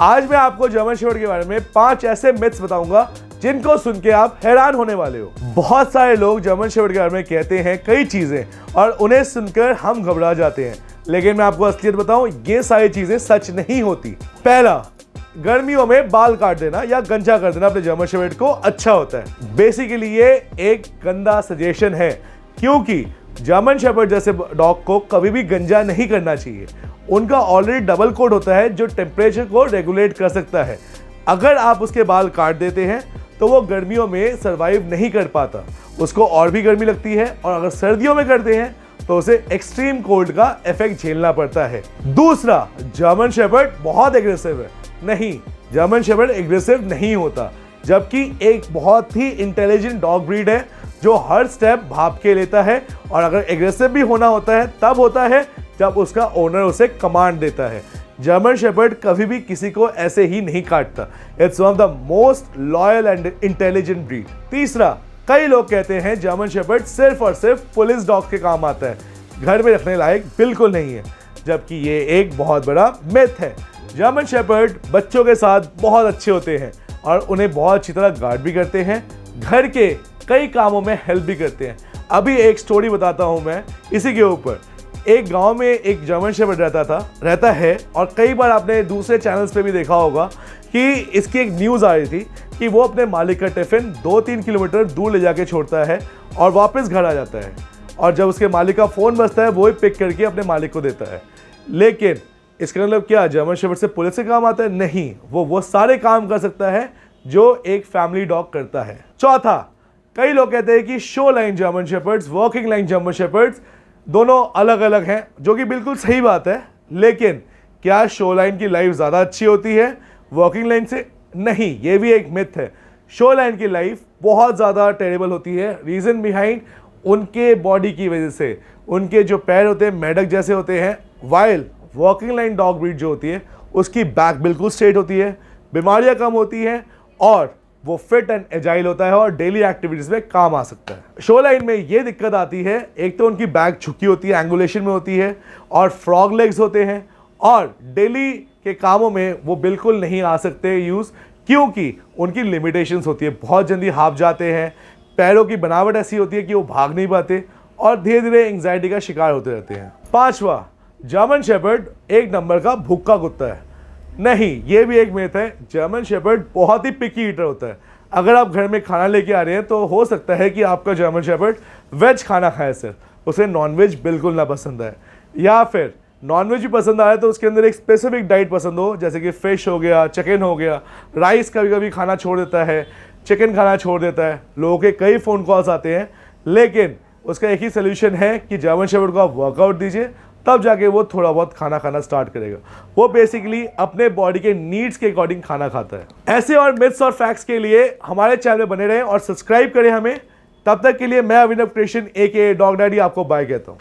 आज मैं आपको जर्मन शेफर्ड के बारे में 5 ऐसे मिथ्स बताऊंगा जिनको सुन के आप हैरान होने वाले हो। बहुत सारे लोग जर्मन शेफर्ड के बारे में कहते हैं कई चीजें और उन्हें सुनकर हम घबरा जाते हैं, लेकिन मैं आपको असलियत बताऊं, ये सारी चीजें सच नहीं होती। पहला, गर्मियों में बाल काट देना या गंजा कर देना अपने जर्मन शेफर्ड को अच्छा होता है। बेसिकली ये एक गंदा सजेशन है, क्योंकि जर्मन शेफर्ड जैसे डॉग को कभी भी गंजा नहीं करना चाहिए। उनका ऑलरेडी डबल कोट होता है जो टेम्परेचर को रेगुलेट कर सकता है। अगर आप उसके बाल काट देते हैं तो वो गर्मियों में सरवाइव नहीं कर पाता, उसको और भी गर्मी लगती है, और अगर सर्दियों में करते हैं तो उसे एक्सट्रीम कोल्ड का इफेक्ट झेलना पड़ता है। दूसरा, जर्मन शेफर्ड बहुत एग्रेसिव है। नहीं, जर्मन शेफर्ड एग्रेसिव नहीं होता, जबकि एक बहुत ही इंटेलिजेंट डॉग ब्रीड है जो हर स्टेप भाप के लेता है, और अगर एग्रेसिव भी होना होता है तब होता है जब उसका ओनर उसे कमांड देता है। जर्मन शेफर्ड कभी भी किसी को ऐसे ही नहीं काटता। It's one of the most loyal and intelligent breed. तीसरा, कई लोग कहते हैं जर्मन शेफर्ड सिर्फ और सिर्फ पुलिस डॉग के काम आता है, घर में रखने लायक बिल्कुल नहीं है, जबकि ये एक बहुत बड़ा मिथ है। जर्मन शेफर्ड बच्चों के साथ बहुत अच्छे होते हैं और उन्हें बहुत अच्छी तरह गार्ड भी करते हैं, घर के कई कामों में हेल्प भी करते हैं। अभी एक स्टोरी बताता हूं मैं इसी के ऊपर। एक गांव में एक जर्मन शेफर्ड रहता है, और कई बार आपने दूसरे चैनल्स पे भी देखा होगा कि इसकी एक न्यूज़ आ रही थी कि वो अपने मालिक का टिफ़िन 2-3 किलोमीटर दूर ले जाके छोड़ता है और वापस घर आ जाता है, और जब उसके मालिक का फ़ोन बजता है वो ही पिक करके अपने मालिक को देता है। लेकिन इसका मतलब क्या जर्मन शेफर्ड से पुलिस के काम आता है? नहीं, वो सारे काम कर सकता है जो एक फैमिली डॉग करता है। चौथा, कई लोग कहते हैं कि show line German shepherd's, working line German shepherd's दोनों अलग अलग हैं, जो कि बिल्कुल सही बात है। लेकिन क्या शो लाइन की लाइफ ज़्यादा अच्छी होती है वर्किंग लाइन से? नहीं, ये भी एक मिथ है। शो लाइन की लाइफ बहुत ज़्यादा टेरेबल होती है। रीज़न बिहाइंड उनके बॉडी की वजह से, उनके जो पैर होते हैं मेढक जैसे होते हैं, while working line dog breed जो होती है उसकी बैक बिल्कुल स्ट्रेट होती है, बीमारियाँ कम होती हैं, और वो फिट एंड एजाइल होता है और डेली एक्टिविटीज में काम आ सकता है। शो लाइन में ये दिक्कत आती है, एक तो उनकी बैक झुकी होती है, एंगुलेशन में होती है, और फ्रॉग लेग्स होते हैं, और डेली के कामों में वो बिल्कुल नहीं आ सकते यूज़, क्योंकि उनकी लिमिटेशंस होती है। बहुत जल्दी हाफ जाते हैं, पैरों की बनावट ऐसी होती है कि वो भाग नहीं पाते, और धीरे धीरे एंग्जाइटी का शिकार होते रहते हैं। पांचवा, जर्मन शेफर्ड एक नंबर का भुक्का कुत्ता है। नहीं, ये भी एक मिथ है। जर्मन शेफर्ड बहुत ही पिकी ईटर होता है। अगर आप घर में खाना लेके आ रहे हैं तो हो सकता है कि आपका जर्मन शेफर्ड वेज खाना खाए, सिर्फ उसे नॉनवेज बिल्कुल ना पसंद आए, या फिर नॉनवेज भी पसंद आए तो उसके अंदर एक स्पेसिफिक डाइट पसंद हो, जैसे कि फ़िश हो गया, चिकन हो गया। राइस कभी कभी खाना छोड़ देता है, चिकन खाना छोड़ देता है। लोगों के कई फ़ोन कॉल्स आते हैं, लेकिन उसका एक ही सोल्यूशन है कि जर्मन शेफर्ड को आप वर्कआउट दीजिए, तब जाके वो थोड़ा बहुत खाना खाना स्टार्ट करेगा। वो बेसिकली अपने बॉडी के नीड्स के अकॉर्डिंग खाना खाता है। ऐसे और मिथ्स और फैक्ट्स के लिए हमारे चैनल में बने रहें और सब्सक्राइब करें हमें। तब तक के लिए मैं अभिनव कृष्ण AKA डॉग डैडी आपको बाय कहता हूँ।